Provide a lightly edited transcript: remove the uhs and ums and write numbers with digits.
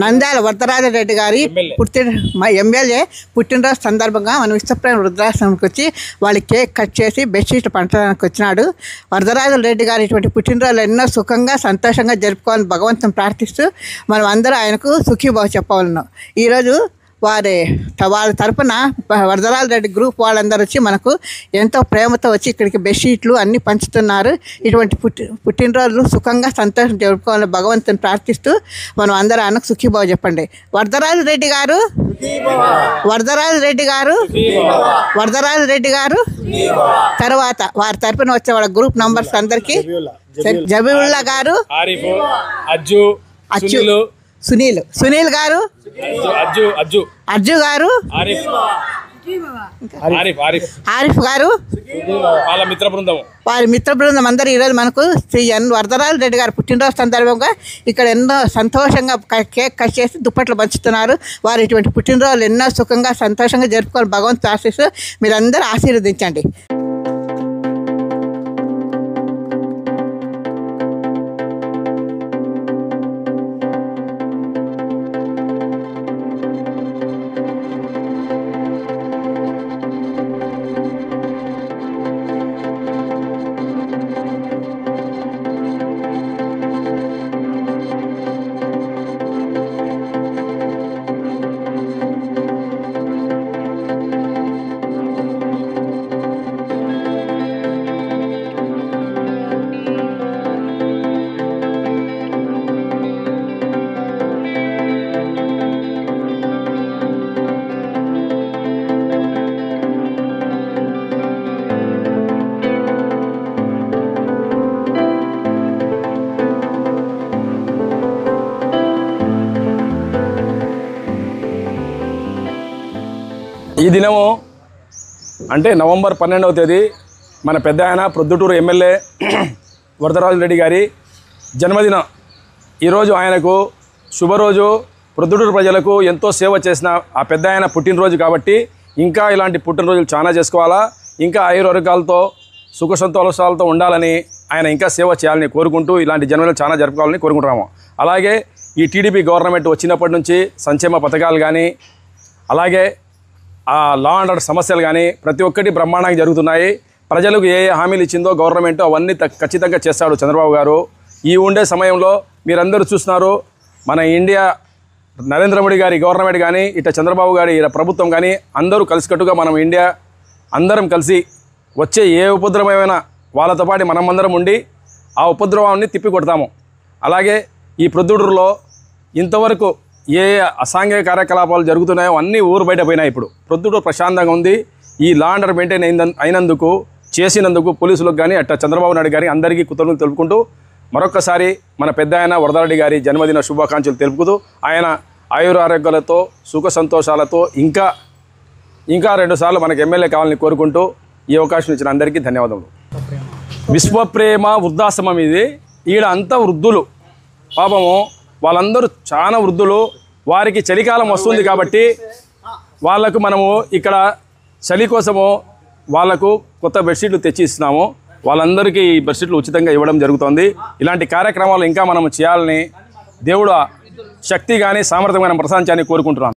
నంద్యాల వరదరాజరెడ్డి గారి ఎమ్మెల్యే పుట్టినరోజు సందర్భంగా మనం ఇష్టప్రేమ వృద్ధాశ్రమంకి వచ్చి వాళ్ళు కేక్ కట్ చేసి బెడ్షీట్లు పంచడానికి వచ్చినాడు. వరదరాజరెడ్డి గారు ఇటువంటి పుట్టినరోజులు ఎన్నో సుఖంగా సంతోషంగా జరుపుకోవాలని భగవంతుని ప్రార్థిస్తూ మనం అందరూ ఆయనకు సుఖీభావ చెప్పవాలను. ఈరోజు వాళ్ళ తరపున వరదరాజరెడ్డి గ్రూప్ వాళ్ళందరూ వచ్చి మనకు ఎంతో ప్రేమతో వచ్చి ఇక్కడికి బెడ్షీట్లు అన్నీ పంచుతున్నారు. ఇటువంటి పుట్టినరోజులు సుఖంగా సంతోషం జరుపుకోవాలని భగవంతుని ప్రార్థిస్తూ మనం అందరూ ఆయనకు సుఖీభావ చెప్పండి. వరదరాజరెడ్డి గారు తర్వాత వారి తరపున వచ్చే వాళ్ళ గ్రూప్ నంబర్స్ అందరికీ జబీవుల్లా గారు, సునీల్ గారు, అజ్జు గారు, ఆరిఫ్ గారు, వారి మిత్ర బృందం అందరూ ఈరోజు మనకు శ్రీ వరదరాజరెడ్డి గారు పుట్టినరోజు సందర్భంగా ఇక్కడ ఎన్నో సంతోషంగా కేక్ కట్ చేసి దుప్పట్లు పంచుతున్నారు. వారు ఇటువంటి పుట్టినరోజులు ఎన్నో సుఖంగా సంతోషంగా జరుపుకోవాలి భగవంతుడు ఆశీస్సు మీరందరూ ఆశీర్వదించండి. ఈ దినము అంటే నవంబర్ 12వ తేదీ మన పెద్ద ఆయన ప్రొద్దుటూరు ఎమ్మెల్యే వరదరాజరెడ్డి గారి జన్మదినం. ఈరోజు ఆయనకు శుభరోజు. ప్రొద్దుటూరు ప్రజలకు ఎంతో సేవ చేసిన ఆ పెద్ద ఆయన పుట్టినరోజు కాబట్టి ఇంకా ఇలాంటి పుట్టినరోజులు చాలా చేసుకోవాలా, ఇంకా ఆయుర్వర్గాలతో సుఖ సంతోషాలతో ఉండాలని ఆయన ఇంకా సేవ చేయాలని కోరుకుంటూ ఇలాంటి జన్మదినాలు చాలా జరుపుకోవాలని కోరుకుంటున్నాము. అలాగే ఈ టీడీపీ గవర్నమెంట్ వచ్చినప్పటి నుంచి సంక్షేమ పథకాలు కానీ అలాగే ఆ లా అండ్ ఆర్డర్ సమస్యలు కానీ ప్రతి ఒక్కటి బ్రహ్మాండంగా జరుగుతున్నాయి. ప్రజలకు ఏ హామీలు ఇచ్చిందో గవర్నమెంట్ అవన్నీ ఖచ్చితంగా చేస్తాడు చంద్రబాబు గారు. ఈ ఉండే సమయంలో మీరందరూ చూస్తున్నారు, మన ఇండియా నరేంద్ర మోడీ గారి గవర్నమెంట్ కానీ ఇట్లా చంద్రబాబు గారి ప్రభుత్వం కానీ అందరూ కలిసికట్టుగా మనం ఇండియా అందరం కలిసి వచ్చే ఏ ఉపద్రవమైనా వాళ్ళతో పాటు మనమందరం ఉండి ఆ ఉపద్రవాన్ని తిప్పికొడతాము. అలాగే ఈ ప్రొద్దుటూరులో ఇంతవరకు ఏ అసాంఘిక కార్యకలాపాలు జరుగుతున్నాయో అన్నీ ఊరు బయట పోయినాయి. ఇప్పుడు ప్రొద్దుటూరు ప్రశాంతంగా ఉంది. ఈ లా అండ్ ఆర్డర్ మెయింటైన్ అయినందుకు చేసినందుకు పోలీసులకు కానీ అట్లా చంద్రబాబు నాయుడు గారి అందరికీ కృతజ్ఞతలు తెలుపుకుంటూ మరొకసారి మన పెద్ద ఆయన వరదరాజరెడ్డి గారి జన్మదిన శుభాకాంక్షలు తెలుపుతూ ఆయన ఆయురారోగ్యాలతో సుఖ సంతోషాలతో ఇంకా 2 సార్లు మనకు ఎమ్మెల్యే కావాలని కోరుకుంటూ ఈ అవకాశం ఇచ్చిన అందరికీ ధన్యవాదములు. విశ్వప్రేమ వృద్ధాశ్రమం ఇది. ఈడ అంతా వృద్ధులు, పాపము వాళ్ళందరూ చాలా వృద్ధులు. వారికి చలికాలం వస్తుంది కాబట్టి వాళ్ళకు మనము ఇక్కడ చలి కోసము వాళ్ళకు కొత్త బెడ్షీట్లు తెచ్చి ఇస్తున్నాము. వాళ్ళందరికీ ఈ బెడ్షీట్లు ఉచితంగా ఇవ్వడం జరుగుతుంది. ఇలాంటి కార్యక్రమాలు ఇంకా మనం చేయాలని దేవుడు శక్తి కానీ సామర్థ్యం కానీ ప్రసాదించాలని కోరుకుంటున్నాను.